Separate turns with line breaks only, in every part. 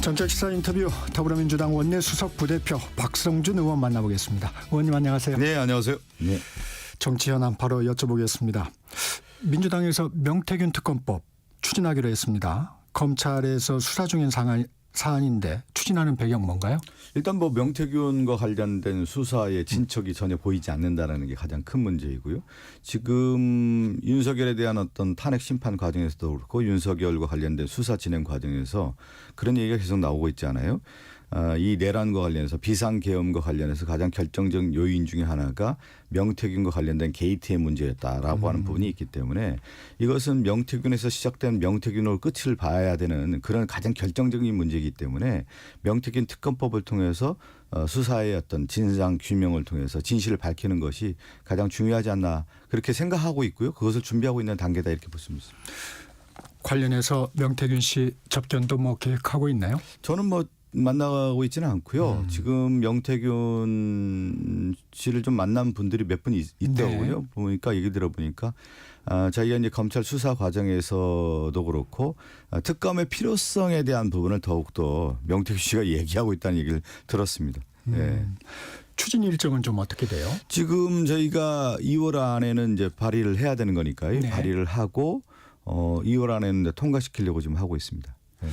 전적 시사 인터뷰 더불어민주당 원내 수석 부대표 박성준 의원 만나보겠습니다. 의원님 안녕하세요.
네, 안녕하세요. 네.
정치 현안 바로 여쭤보겠습니다. 민주당에서 명태균 특검법 추진하기로 했습니다. 검찰에서 수사 중인 사안인데 추진하는 배경 뭔가요?
일단 뭐 명태균과 관련된 수사의 진척이 전혀 보이지 않는다라는 게 가장 큰 문제이고요. 지금 윤석열에 대한 어떤 탄핵 심판 과정에서도 그렇고 윤석열과 관련된 수사 진행 과정에서 그런 얘기가 계속 나오고 있지 않아요? 이 내란과 관련해서 비상계엄과 관련해서 가장 결정적 요인 중에 하나가 명태균과 관련된 게이트의 문제였다라고 하는 부분이 있기 때문에 이것은 명태균에서 시작된 명태균으로 끝을 봐야 되는 그런 가장 결정적인 문제이기 때문에 명태균 특검법을 통해서 수사의 어떤 진상 규명을 통해서 진실을 밝히는 것이 가장 중요하지 않나 그렇게 생각하고 있고요. 그것을 준비하고 있는 단계다 이렇게 볼 수 있습니다.
관련해서 명태균 씨 접견도 뭐 계획하고 있나요?
저는 뭐 만나고 있지는 않고요. 지금 명태균 씨를 좀 만난 분들이 몇 분 있더라고요. 네. 보니까 얘기 들어보니까 자기가 이제 검찰 수사 과정에서도 그렇고 특검의 필요성에 대한 부분을 더욱더 명태균 씨가 얘기하고 있다는 얘기를 들었습니다. 네.
추진 일정은 좀 어떻게 돼요?
지금 저희가 2월 안에는 이제 발의를 해야 되는 거니까요.
네.
발의를 하고 2월 안에는 통과시키려고 지금 하고 있습니다. 네.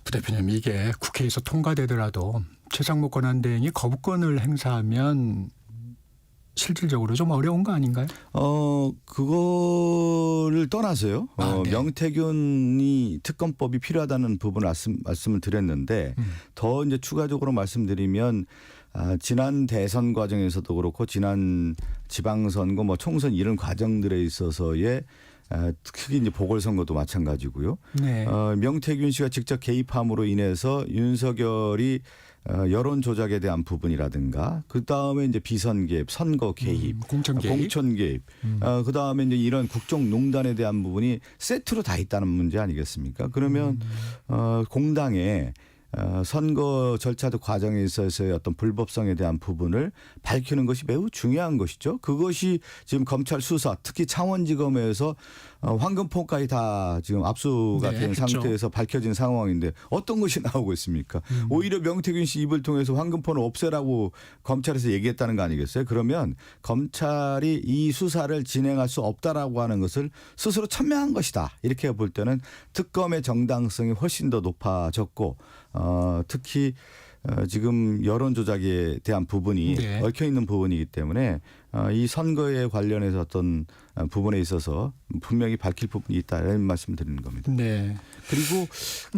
부대표님, 이게 국회에서 통과되더라도 최상목 권한대행이 거부권을 행사하면 실질적으로 좀 어려운 거 아닌가요?
그거를 떠나서요.
네.
명태균이 특검법이 필요하다는 부분을 말씀을 드렸는데 더 이제 추가적으로 말씀드리면 지난 대선 과정에서도 그렇고 지난 지방선거 뭐 총선 이런 과정들에 있어서의 특히 이제 보궐선거도 마찬가지고요.
네.
명태균 씨가 직접 개입함으로 인해서 윤석열이 여론 조작에 대한 부분이라든가 그 다음에 이제 비선 개입, 선거 개입,
공천 개입,
그 다음에 이제 이런 국정농단에 대한 부분이 세트로 다 있다는 문제 아니겠습니까? 그러면 공당에 선거 절차도 과정에 있어서의 어떤 불법성에 대한 부분을 밝히는 것이 매우 중요한 것이죠. 그것이 지금 검찰 수사 특히 창원지검에서 황금폰까지 다 지금 압수가 된 상태에서 밝혀진 상황인데 어떤 것이 나오고 있습니까? 오히려 명태균 씨 입을 통해서 황금폰을 없애라고 검찰에서 얘기했다는 거 아니겠어요? 그러면 검찰이 이 수사를 진행할 수 없다라고 하는 것을 스스로 천명한 것이다. 이렇게 볼 때는 특검의 정당성이 훨씬 더 높아졌고 특히 지금 여론 조작에 대한 부분이
네. 얽혀
있는 부분이기 때문에 이 선거에 관련해서 어떤 부분에 있어서 분명히 밝힐 부분이 있다 이런 말씀을 드리는 겁니다.
네.
그리고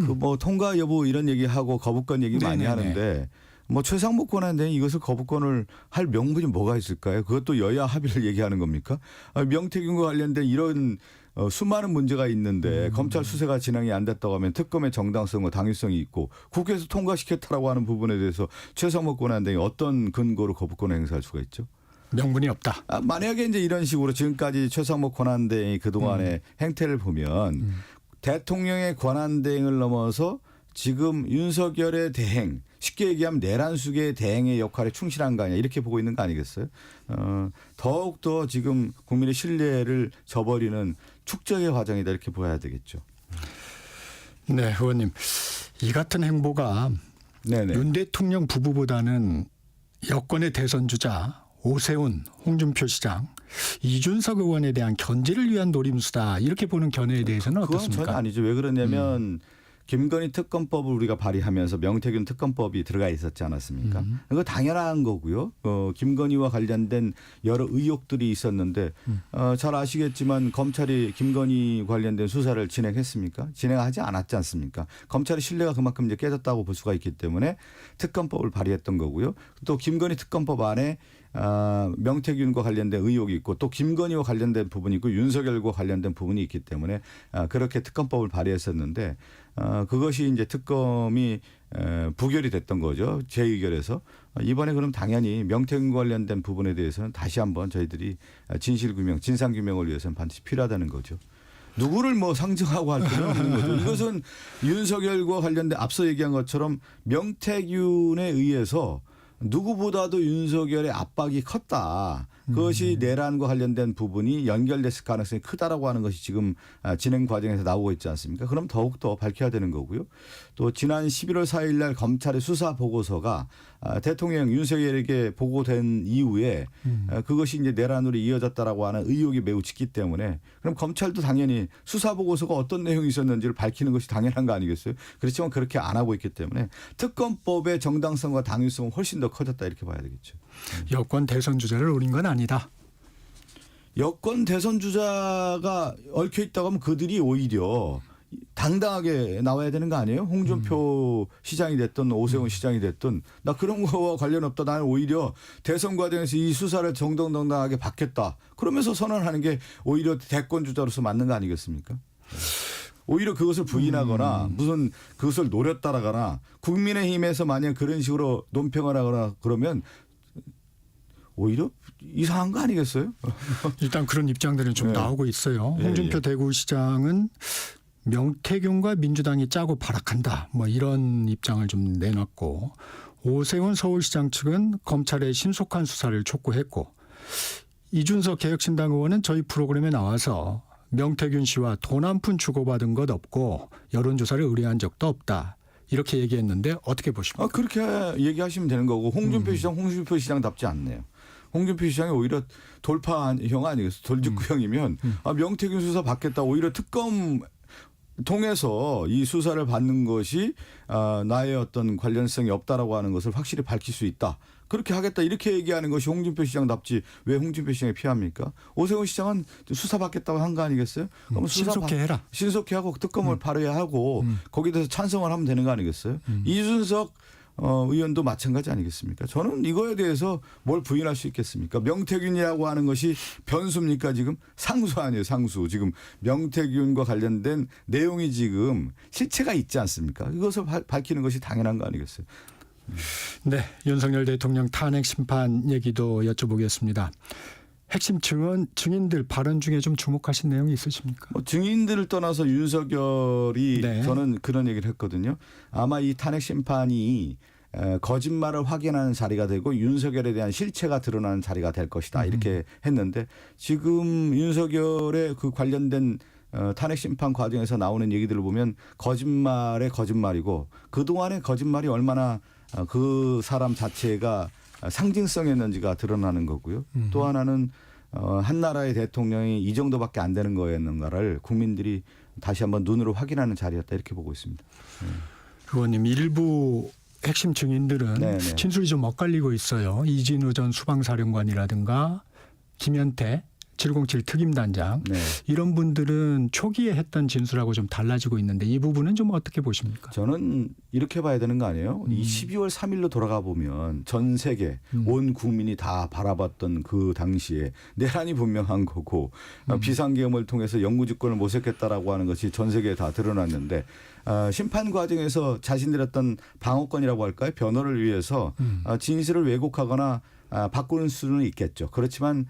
그 뭐 통과 여부 이런 얘기하고 거부권 얘기 많이 하는데 뭐 최상목 권한대행이 이것을 거부권을 할 명분이 뭐가 있을까요? 그것도 여야 합의를 얘기하는 겁니까? 명태균과 관련된 이런 수많은 문제가 있는데 검찰 수사가 진행이 안 됐다고 하면 특검의 정당성과 당위성이 있고 국회에서 통과시켰다라고 하는 부분에 대해서 최상목 권한대행이 어떤 근거로 거부권을 행사할 수가 있죠?
명분이 없다.
만약에 이제 이런 식으로 지금까지 최상목 권한대행이 그동안의 행태를 보면 대통령의 권한대행을 넘어서 지금 윤석열의 대행, 쉽게 얘기하면 내란수계의 대행의 역할에 충실한 거 아니냐 이렇게 보고 있는 거 아니겠어요? 더욱더 지금 국민의 신뢰를 저버리는 축적의 과정이다 이렇게 보아야 되겠죠.
네, 의원님. 이 같은 행보가
네네.
윤 대통령 부부보다는 여권의 대선 주자 오세훈, 홍준표 시장, 이준석 의원에 대한 견제를 위한 노림수다 이렇게 보는 견해에 대해서는
그건
어떻습니까?
전혀 아니죠. 왜 그러냐면 김건희 특검법을 우리가 발의하면서 명태균 특검법이 들어가 있었지 않았습니까? 그거 당연한 거고요. 김건희와 관련된 여러 의혹들이 있었는데 잘 아시겠지만 검찰이 김건희 관련된 수사를 진행했습니까? 진행하지 않았지 않습니까? 검찰의 신뢰가 그만큼 이제 깨졌다고 볼 수가 있기 때문에 특검법을 발의했던 거고요. 또 김건희 특검법 안에 명태균과 관련된 의혹이 있고 또 김건희와 관련된 부분이 있고 윤석열과 관련된 부분이 있기 때문에 그렇게 특검법을 발의했었는데 그것이 이제 특검이 부결이 됐던 거죠. 재의결에서. 이번에 그럼 당연히 명태균과 관련된 부분에 대해서는 다시 한번 저희들이 진실규명, 진상규명을 위해서는 반드시 필요하다는 거죠. 누구를 뭐 상징하고 할 필요는 없는 거죠. 이것은 윤석열과 관련된 앞서 얘기한 것처럼 명태균에 의해서 누구보다도 윤석열의 압박이 컸다. 그것이 내란과 관련된 부분이 연결됐을 가능성이 크다라고 하는 것이 지금 진행 과정에서 나오고 있지 않습니까? 그럼 더욱더 밝혀야 되는 거고요. 또 지난 11월 4일 날 검찰의 수사 보고서가 대통령 윤석열에게 보고된 이후에 그것이 이제 내란으로 이어졌다라고 하는 의혹이 매우 짙기 때문에 그럼 검찰도 당연히 수사 보고서가 어떤 내용이 있었는지를 밝히는 것이 당연한 거 아니겠어요? 그렇지만 그렇게 안 하고 있기 때문에 특검법의 정당성과 당위성은 훨씬 더 커졌다 이렇게 봐야 되겠죠.
여권 대선 주자를 노린 건 아니다.
여권 대선 주자가 얽혀 있다고 하면 그들이 오히려 당당하게 나와야 되는 거 아니에요? 홍준표 시장이 됐든 오세훈 시장이 됐든 나 그런 거와 관련 없다. 나는 오히려 대선 과정에서 이 수사를 정정당당하게 받겠다. 그러면서 선언하는 게 오히려 대권 주자로서 맞는 거 아니겠습니까? 오히려 그것을 부인하거나 무슨 그것을 노렸다라거나 국민의힘에서 만약 그런 식으로 논평을 하거나 그러면 오히려 이상한 거 아니겠어요?
일단 그런 입장들은 좀
네.
나오고 있어요.
예,
홍준표
예.
대구시장은 명태균과 민주당이 짜고 발악한다. 뭐 이런 입장을 좀 내놨고 오세훈 서울시장 측은 검찰의 신속한 수사를 촉구했고 이준석 개혁신당 의원은 저희 프로그램에 나와서 명태균 씨와 돈 한 푼 주고받은 것 없고 여론조사를 의뢰한 적도 없다. 이렇게 얘기했는데 어떻게 보십니까?
그렇게 얘기하시면 되는 거고 홍준표 시장 홍준표 시장답지 않네요. 홍준표 시장이 오히려 돌파형 아니겠어요? 돌직구형이면 명태균 수사 받겠다. 오히려 특검 통해서 이 수사를 받는 것이 나의 어떤 관련성이 없다라고 하는 것을 확실히 밝힐 수 있다. 그렇게 하겠다 이렇게 얘기하는 것이 홍준표 시장답지 왜 홍준표 시장이 피합니까? 오세훈 시장은 수사받겠다고 한 거 아니겠어요? 그럼
신속히 해라.
신속히 하고 특검을 발의하고 거기에 대해서 찬성을 하면 되는 거 아니겠어요? 이준석 의원도 마찬가지 아니겠습니까? 저는 이거에 대해서 뭘 부인할 수 있겠습니까? 명태균이라고 하는 것이 변수입니까 지금? 상수 아니에요 상수. 지금 명태균과 관련된 내용이 지금 실체가 있지 않습니까? 이것을 밝히는 것이 당연한 거 아니겠어요?
네, 윤석열 대통령 탄핵 심판 얘기도 여쭤보겠습니다. 핵심 증인들 발언 중에 좀 주목하신 내용이 있으십니까?
증인들을 떠나서 윤석열이
네.
저는 그런 얘기를 했거든요. 아마 이 탄핵 심판이 거짓말을 확인하는 자리가 되고 윤석열에 대한 실체가 드러나는 자리가 될 것이다. 이렇게 했는데 지금 윤석열의 그 관련된 탄핵 심판 과정에서 나오는 얘기들을 보면 거짓말의 거짓말이고 그동안의 거짓말이 얼마나 그 사람 자체가 상징성이었는지가 드러나는 거고요. 또 하나는 한 나라의 대통령이 이 정도밖에 안 되는 거였는가를 국민들이 다시 한번 눈으로 확인하는 자리였다 이렇게 보고 있습니다.
의원님 일부 핵심 증인들은
네네.
진술이 좀 엇갈리고 있어요. 이진우 전 수방사령관이라든가 김현태 707 특임단장
네.
이런 분들은 초기에 했던 진술하고 좀 달라지고 있는데 이 부분은 좀 어떻게 보십니까?
저는 이렇게 봐야 되는 거 아니에요? 이 12월 3일로 돌아가 보면 전 세계 온 국민이 다 바라봤던 그 당시에 내란이 분명한 거고 비상계엄을 통해서 영구집권을 모색했다라고 하는 것이 전 세계에 다 드러났는데 심판 과정에서 자신들의 어떤 방어권이라고 할까요? 변호를 위해서 진실을 왜곡하거나 바꾸는 수는 있겠죠. 그렇지만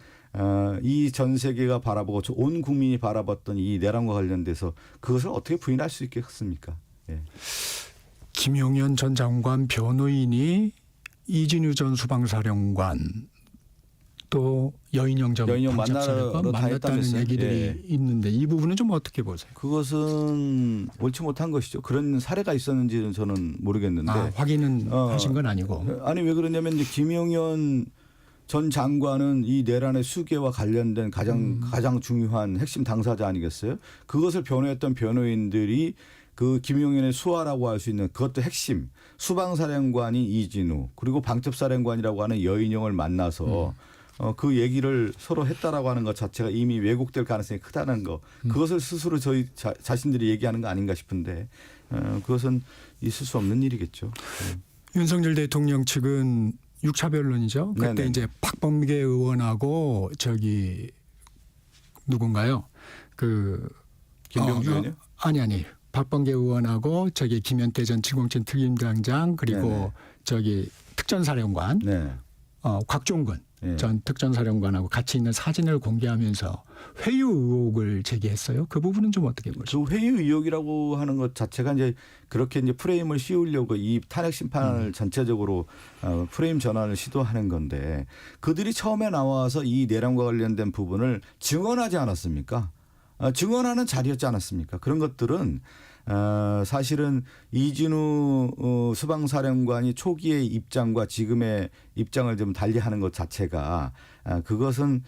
이 전 세계가 바라보고 온 국민이 바라봤던 이 내란과 관련돼서 그것을 어떻게 부인할 수 있겠습니까? 예.
김용현 전 장관 변호인이 이진우 전 수방사령관 또 여인영 전
여인영
방첩사령관
만나러
만났다는
다녔다면서요?
얘기들이
예.
있는데 이 부분은 좀 어떻게 보세요?
그것은 옳지 못한 것이죠. 그런 사례가 있었는지는 저는 모르겠는데.
확인은 하신 건 아니고.
아니 왜 그러냐면 이제 김용현 전 장관은 이 내란의 수계와 관련된 가장 중요한 핵심 당사자 아니겠어요? 그것을 변호했던 변호인들이 그 김용현의 수하라고 할 수 있는 그것도 핵심 수방사령관인 이진우 그리고 방첩사령관이라고 하는 여인영을 만나서 그 얘기를 서로 했다라고 하는 것 자체가 이미 왜곡될 가능성이 크다는 거 그것을 스스로 저희 자신들이 얘기하는 거 아닌가 싶은데 그것은 있을 수 없는 일이겠죠.
윤석열 대통령 측은 6차 변론이죠. 그때
네네.
이제 박범계 의원하고 저기 누군가요? 그
김병주 의원이요?
아니. 박범계 의원하고 저기 김현태 전 707 특임단장 그리고
네네.
저기 특전사령관
네.
곽종근
네.
전 특전사령관하고 같이 있는 사진을 공개하면서 회유 의혹을 제기했어요. 그 부분은 좀 어떻게 보십니까?
그 회유 의혹이라고 하는 것 자체가 이제 그렇게 이제 프레임을 씌우려고 이 탄핵 심판을 전체적으로 프레임 전환을 시도하는 건데 그들이 처음에 나와서 이 내란과 관련된 부분을 증언하지 않았습니까? 증언하는 자리였지 않았습니까? 그런 것들은 사실은 이진우 수방사령관이 초기의 입장과 지금의 입장을 좀 달리하는 것 자체가 그것은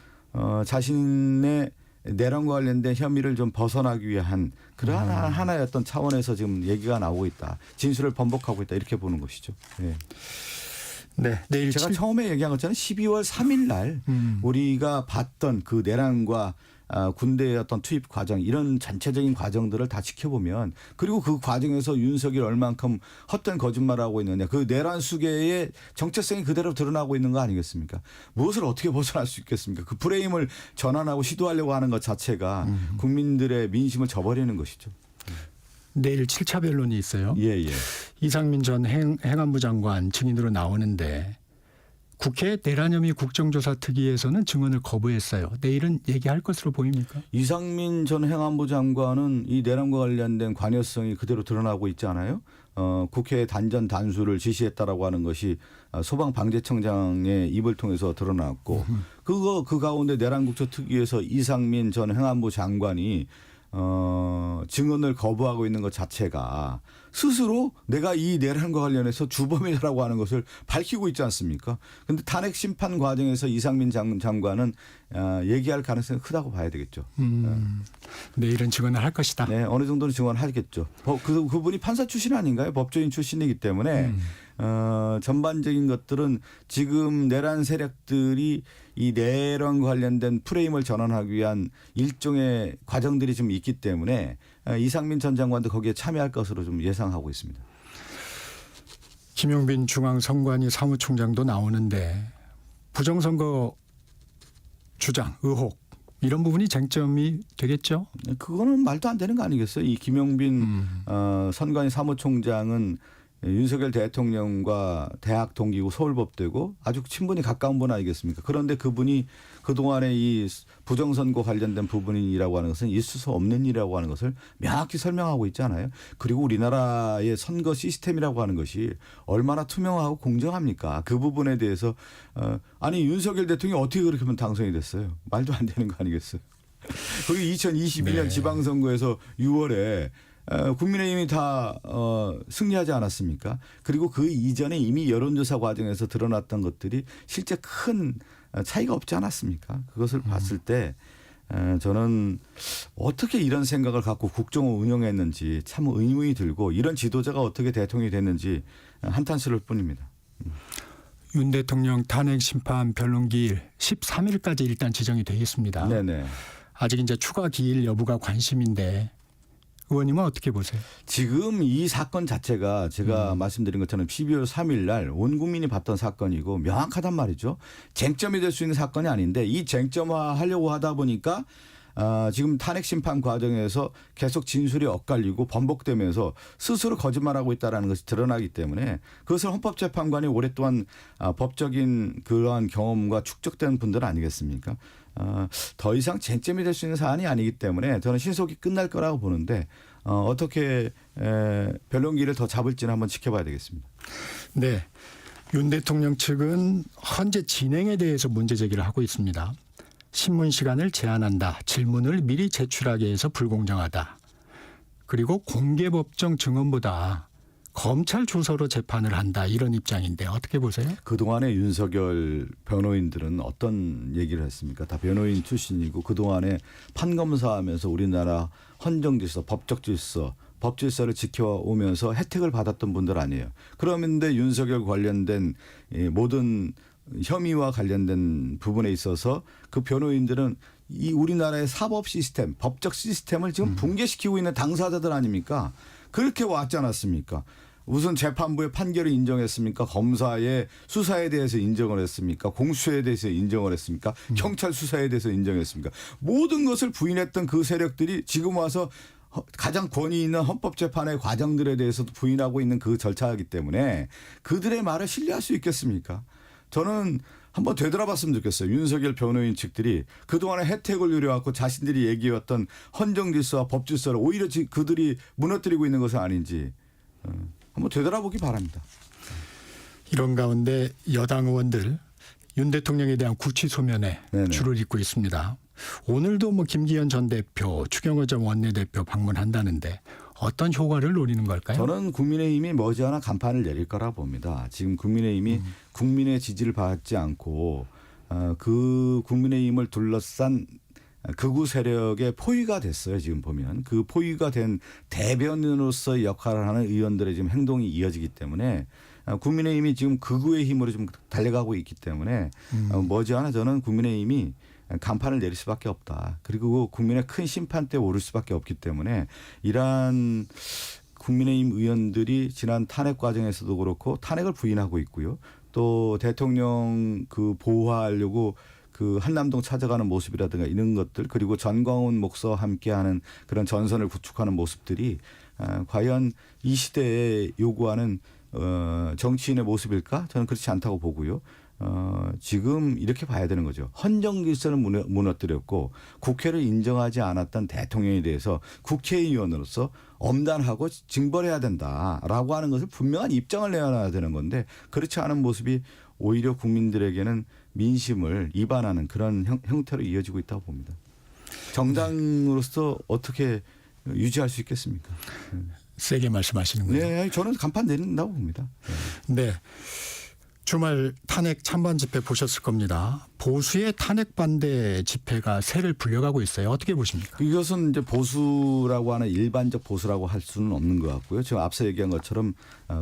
자신의 내란과 관련된 혐의를 좀 벗어나기 위한 그러한 하나의 어떤 차원에서 지금 얘기가 나오고 있다. 진술을 번복하고 있다. 이렇게 보는 것이죠. 네.
네, 내일
제가 처음에 얘기한 것처럼 12월 3일 날 우리가 봤던 그 내란과 군대의 어떤 투입 과정 이런 전체적인 과정들을 다 지켜보면 그리고 그 과정에서 윤석열이 얼만큼 헛된 거짓말을 하고 있느냐 그 내란 수계의 정체성이 그대로 드러나고 있는 거 아니겠습니까? 무엇을 어떻게 벗어날 수 있겠습니까? 그 프레임을 전환하고 시도하려고 하는 것 자체가 국민들의 민심을 저버리는 것이죠.
내일 7차 변론이 있어요.
예.
이상민 전 행안부 장관 증인으로 나오는데 국회 내란 혐의 국정조사 특위에서는 증언을 거부했어요. 내일은 얘기할 것으로 보입니까?
이상민 전 행안부 장관은 이 내란과 관련된 관여성이 그대로 드러나고 있지 않아요? 국회 단전 단수를 지시했다라고 하는 것이 소방방재청장의 입을 통해서 드러났고 그 가운데 내란국조특위에서 이상민 전 행안부 장관이 증언을 거부하고 있는 것 자체가 스스로 내가 이 내란과 관련해서 주범이라고 하는 것을 밝히고 있지 않습니까? 그런데 탄핵 심판 과정에서 이상민 장관은 얘기할 가능성이 크다고 봐야 되겠죠.
내일은 증언을 할 것이다.
네, 어느 정도는 증언하겠죠. 그분이 판사 출신 아닌가요? 법조인 출신이기 때문에 전반적인 것들은 지금 내란 세력들이 이 내란과 관련된 프레임을 전환하기 위한 일종의 과정들이 좀 있기 때문에 이상민 전 장관도 거기에 참여할 것으로 좀 예상하고 있습니다.
김용빈 중앙선관위 사무총장도 나오는데 부정선거 주장, 의혹 이런 부분이 쟁점이 되겠죠?
그거는 말도 안 되는 거 아니겠어요? 이 김용빈 선관위 사무총장은 윤석열 대통령과 대학 동기고 서울법대고 아주 친분이 가까운 분 아니겠습니까? 그런데 그분이 그동안에 이 부정선거 관련된 부분이라고 하는 것은 있을 수 없는 일이라고 하는 것을 명확히 설명하고 있잖아요. 그리고 우리나라의 선거 시스템이라고 하는 것이 얼마나 투명하고 공정합니까? 그 부분에 대해서 아니 윤석열 대통령이 어떻게 그렇게 하면 당선이 됐어요? 말도 안 되는 거 아니겠어요? 그리고 2022년
네.
지방선거에서 6월에 국민의힘이 다 승리하지 않았습니까? 그리고 그 이전에 이미 여론조사 과정에서 드러났던 것들이 실제 큰 차이가 없지 않았습니까? 그것을 봤을 때 저는 어떻게 이런 생각을 갖고 국정을 운영했는지 참 의문이 들고 이런 지도자가 어떻게 대통령이 됐는지 한탄스러울 뿐입니다.
윤 대통령 탄핵 심판 변론 기일 13일까지 일단 지정이 되어 있습니다.
네네.
아직 이제 추가 기일 여부가 관심인데 의원님은 어떻게 보세요?
지금 이 사건 자체가 제가 말씀드린 것처럼 12월 3일 날 온 국민이 봤던 사건이고 명확하단 말이죠. 쟁점이 될 수 있는 사건이 아닌데 이 쟁점화하려고 하다 보니까 지금 탄핵 심판 과정에서 계속 진술이 엇갈리고 번복되면서 스스로 거짓말하고 있다는 것이 드러나기 때문에 그것을 헌법재판관이 오랫동안 법적인 그러한 경험과 축적된 분들 아니겠습니까? 더 이상 쟁점이 될 수 있는 사안이 아니기 때문에 저는 신속히 끝날 거라고 보는데 어떻게 변론기를 더 잡을지는 한번 지켜봐야 되겠습니다.
네. 윤 대통령 측은 현재 진행에 대해서 문제 제기를 하고 있습니다. 신문 시간을 제한한다. 질문을 미리 제출하게 해서 불공정하다. 그리고 공개법정 증언보다 검찰 조서로 재판을 한다. 이런 입장인데 어떻게 보세요?
그동안에 윤석열 변호인들은 어떤 얘기를 했습니까? 다 변호인 출신이고 그동안에 판검사하면서 우리나라 헌정질서, 법질서를 지켜오면서 혜택을 받았던 분들 아니에요. 그런데 윤석열 관련된 모든 혐의와 관련된 부분에 있어서 그 변호인들은 이 우리나라의 사법 시스템, 법적 시스템을 지금 붕괴시키고 있는 당사자들 아닙니까? 그렇게 왔지 않았습니까? 우선 재판부의 판결을 인정했습니까? 검사의 수사에 대해서 인정을 했습니까? 공수처에 대해서 인정을 했습니까? 경찰 수사에 대해서 인정했습니까? 모든 것을 부인했던 그 세력들이 지금 와서 가장 권위 있는 헌법재판의 과정들에 대해서도 부인하고 있는 그 절차이기 때문에 그들의 말을 신뢰할 수 있겠습니까? 저는 한번 되돌아봤으면 좋겠어요. 윤석열 변호인 측들이 그동안에 혜택을 누려왔고 자신들이 얘기해왔던 헌정질서와 법질서를 오히려 그들이 무너뜨리고 있는 것은 아닌지 한번 되돌아보기 바랍니다.
이런 가운데 여당 의원들 윤 대통령에 대한 구치소면에
네네.
줄을 잇고 있습니다. 오늘도 뭐 김기현 전 대표, 추경호 전 원내대표 방문한다는데 어떤 효과를 노리는 걸까요?
저는 국민의힘이 머지않아 간판을 내릴 거라 봅니다. 지금 국민의힘이 국민의 지지를 받지 않고 그 국민의힘을 둘러싼 극우 세력의 포위가 됐어요. 지금 보면 그 포위가 된 대변인으로서의 역할을 하는 의원들의 지금 행동이 이어지기 때문에 국민의힘이 지금 극우의 힘으로 좀 달려가고 있기 때문에 머지않아 저는 국민의힘이 간판을 내릴 수밖에 없다. 그리고 국민의 큰 심판대에 오를 수밖에 없기 때문에 이러한 국민의힘 의원들이 지난 탄핵 과정에서도 그렇고 탄핵을 부인하고 있고요. 또 대통령 그 보호하려고 그 한남동 찾아가는 모습이라든가 이런 것들 그리고 전광훈 목사와 함께하는 그런 전선을 구축하는 모습들이 과연 이 시대에 요구하는 정치인의 모습일까? 저는 그렇지 않다고 보고요. 지금 이렇게 봐야 되는 거죠. 헌정질서를 무너뜨렸고 국회를 인정하지 않았던 대통령에 대해서 국회의원으로서 엄단하고 징벌해야 된다라고 하는 것을 분명한 입장을 내놔야 되는 건데 그렇지 않은 모습이 오히려 국민들에게는 민심을 이반하는 그런 형태로 이어지고 있다고 봅니다. 정당으로서 어떻게 유지할 수 있겠습니까?
세게 말씀하시는군요.
네, 저는 간판 내린다고 봅니다.
네. 주말 탄핵 찬반 집회 보셨을 겁니다. 보수의 탄핵 반대 집회가 세를 불려가고 있어요. 어떻게 보십니까?
이것은 이제 보수라고 하는 일반적 보수라고 할 수는 없는 것 같고요. 지금 앞서 얘기한 것처럼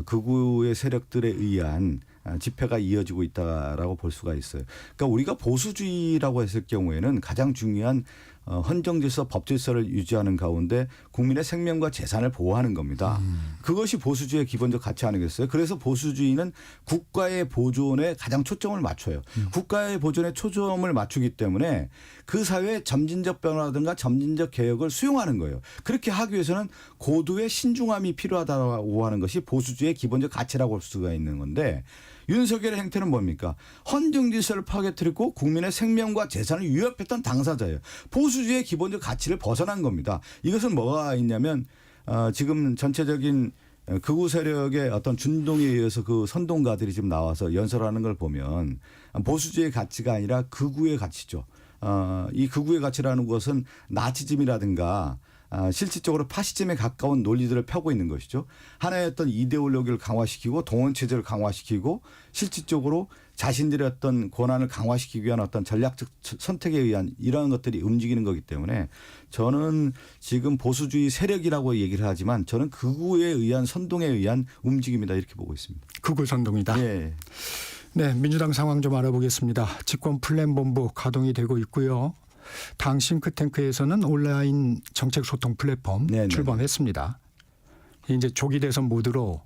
극우의 세력들에 의한 집회가 이어지고 있다라고 볼 수가 있어요. 그러니까 우리가 보수주의라고 했을 경우에는 가장 중요한 헌정질서, 법질서를 유지하는 가운데 국민의 생명과 재산을 보호하는 겁니다. 그것이 보수주의의 기본적 가치 아니겠어요? 그래서 보수주의는 국가의 보존에 가장 초점을 맞춰요. 국가의 보존에 초점을 맞추기 때문에 그 사회의 점진적 변화라든가 점진적 개혁을 수용하는 거예요. 그렇게 하기 위해서는 고도의 신중함이 필요하다고 하는 것이 보수주의의 기본적 가치라고 할 수가 있는 건데 윤석열의 행태는 뭡니까? 헌정질서를 파괴뜨리고 국민의 생명과 재산을 위협했던 당사자예요. 보수주의의 기본적 가치를 벗어난 겁니다. 이것은 뭐가 있냐면 지금 전체적인 극우 세력의 어떤 준동에 의해서 그 선동가들이 지금 나와서 연설하는 걸 보면 보수주의의 가치가 아니라 극우의 가치죠. 이 극우의 가치라는 것은 나치즘이라든가 실질적으로 파시즘에 가까운 논리들을 펴고 있는 것이죠. 하나의 어떤 이데올로기를 강화시키고 동원체제를 강화시키고 실질적으로 자신들의 어떤 권한을 강화시키기 위한 어떤 전략적 선택에 의한 이러한 것들이 움직이는 거기 때문에 저는 지금 보수주의 세력이라고 얘기를 하지만 저는 극우에 의한 선동에 의한 움직임이다 이렇게 보고 있습니다.
극우 선동이다.
네.
네, 민주당 상황 좀 알아보겠습니다. 집권 플랜본부 가동이 되고 있고요. 당 싱크탱크에서는 온라인 정책 소통 플랫폼
네네.
출범했습니다. 이제 조기 대선 모드로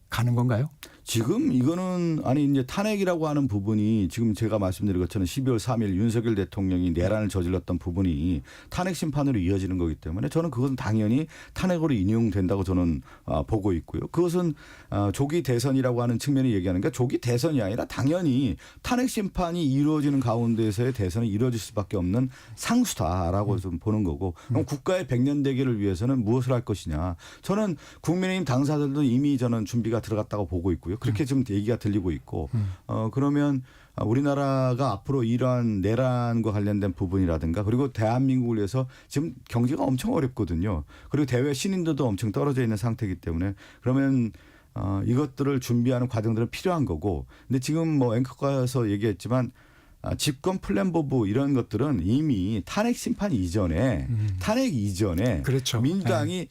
가는 건가요?
지금 이거는 아니 이제 탄핵이라고 하는 부분이 지금 제가 말씀드린 것처럼 12월 3일 윤석열 대통령이 내란을 저질렀던 부분이 탄핵 심판으로 이어지는 거기 때문에 저는 그것은 당연히 탄핵으로 인용된다고 저는 보고 있고요. 그것은 조기 대선이라고 하는 측면이 얘기하는 게 조기 대선이 아니라 당연히 탄핵 심판이 이루어지는 가운데서의 대선이 이루어질 수밖에 없는 상수다라고 좀 보는 거고 그럼 국가의 100년 대계를 위해서는 무엇을 할 것이냐. 저는 국민의힘 당사자들도 이미 저는 준비가 들어갔다고 보고 있고요. 그렇게 지금 얘기가 들리고 있고 그러면 우리나라가 앞으로 이러한 내란과 관련된 부분이라든가 그리고 대한민국을 위해서 지금 경제가 엄청 어렵거든요. 그리고 대외 신인도도 엄청 떨어져 있는 상태이기 때문에 그러면 이것들을 준비하는 과정들은 필요한 거고 근데 지금 뭐 앵커가서 얘기했지만 집권 플랜본부 이런 것들은 이미 탄핵 심판 이전에 탄핵 이전에
그렇죠.
민주당이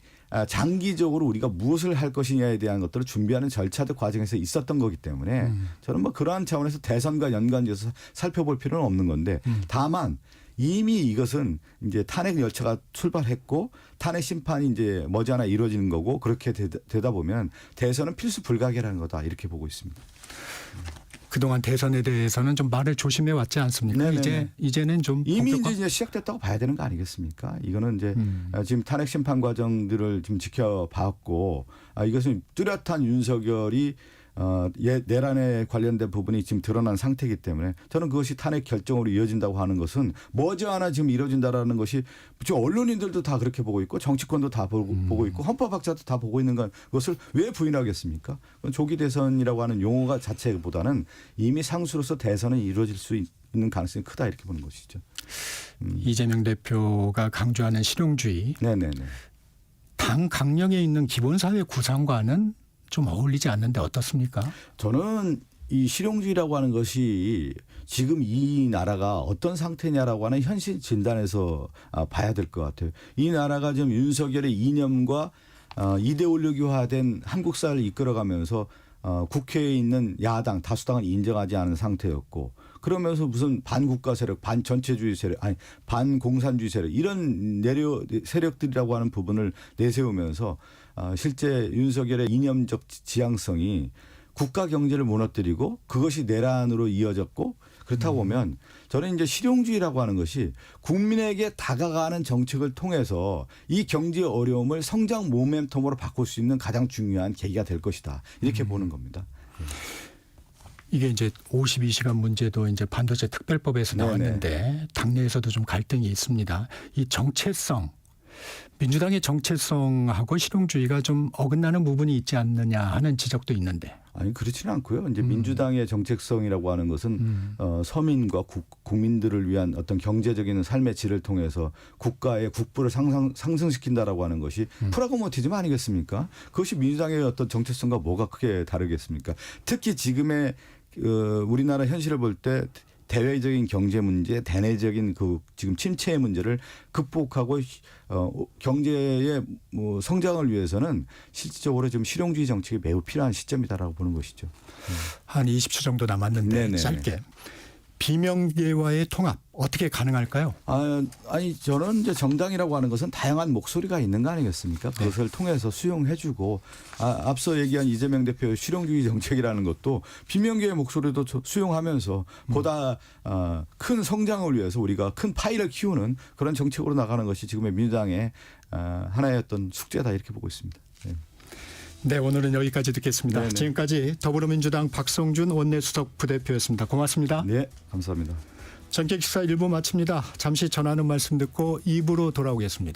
장기적으로 우리가 무엇을 할 것이냐에 대한 것들을 준비하는 절차적 과정에서 있었던 거기 때문에 저는 뭐 그러한 차원에서 대선과 연관지어서 살펴볼 필요는 없는 건데 다만 이미 이것은 이제 탄핵 열차가 출발했고 탄핵 심판이 이제 머지않아 이루어지는 거고 그렇게 되다 보면 대선은 필수 불가결한 거다 이렇게 보고 있습니다.
그동안 대선에 대해서는 좀 말을 조심해 왔지 않습니까? 이제는 좀
이미
본격화?
이제 시작됐다고 봐야 되는 거 아니겠습니까? 이거는 이제 지금 탄핵 심판 과정들을 지금 지켜봤고 이것은 뚜렷한 윤석열이 내란에 관련된 부분이 지금 드러난 상태이기 때문에 저는 그것이 탄핵 결정으로 이어진다고 하는 것은 머지않아 지금 이루어진다라는 것이 지금 언론인들도 다 그렇게 보고 있고 정치권도 다 보고 있고 헌법학자도 다 보고 있는 것을 왜 부인하겠습니까? 조기 대선이라고 하는 용어가 자체보다는 이미 상수로서 대선은 이루어질 수 있는 가능성이 크다 이렇게 보는 것이죠.
이재명 대표가 강조하는 실용주의,
네네네.
당 강령에 있는 기본사회 구상과는 좀 어울리지 않는데 어떻습니까?
저는 이 실용주의라고 하는 것이 지금 이 나라가 어떤 상태냐라고 하는 현실 진단에서 봐야 될 것 같아요. 이 나라가 지금 윤석열의 이념과 이데올로기화된 한국사를 이끌어가면서 국회에 있는 야당 다수당을 인정하지 않은 상태였고 그러면서 무슨 반국가 세력, 반전체주의 세력, 아니 반공산주의 세력 이런 세력들이라고 하는 부분을 내세우면서 실제 윤석열의 이념적 지향성이 국가 경제를 무너뜨리고 그것이 내란으로 이어졌고 그렇다 보면 저는 이제 실용주의라고 하는 것이 국민에게 다가가는 정책을 통해서 이 경제 어려움을 성장 모멘텀으로 바꿀 수 있는 가장 중요한 계기가 될 것이다. 이렇게 보는 겁니다.
이게 이제 52시간 문제도 이제 반도체 특별법에서 나왔는데 당내에서도 좀 갈등이 있습니다. 이 정체성, 민주당의 정체성하고 실용주의가 좀 어긋나는 부분이 있지 않느냐 하는 지적도 있는데.
아니 그렇지는 않고요. 이제 민주당의 정책성이라고 하는 것은 서민과 국민들을 위한 어떤 경제적인 삶의 질을 통해서 국가의 국부를 상승시킨다라고 하는 것이 프라그마티즘 아니겠습니까? 그것이 민주당의 어떤 정체성과 뭐가 크게 다르겠습니까? 특히 지금의 우리나라 현실을 볼 때 대외적인 경제 문제, 대내적인 그 지금 침체의 문제를 극복하고 경제의 성장을 위해서는 실질적으로 지금 실용주의 정책이 매우 필요한 시점이다라고 보는 것이죠.
한 20초 정도 남았는데
네네네.
짧게. 비명계와의 통합 어떻게 가능할까요?
아니 저는 이제 정당이라고 하는 것은 다양한 목소리가 있는 거 아니겠습니까? 그것을 통해서 수용해주고 앞서 얘기한 이재명 대표의 실용주의 정책이라는 것도 비명계의 목소리도 수용하면서 보다 큰 성장을 위해서 우리가 큰 파이를 키우는 그런 정책으로 나가는 것이 지금의 민주당의 하나의 어떤 숙제다 이렇게 보고 있습니다. 네.
네, 오늘은 여기까지 듣겠습니다.
네네.
지금까지 더불어민주당 박성준 원내수석 부대표였습니다. 고맙습니다.
네, 감사합니다.
전격 식사 1부 마칩니다. 잠시 전하는 말씀 듣고 2부로 돌아오겠습니다.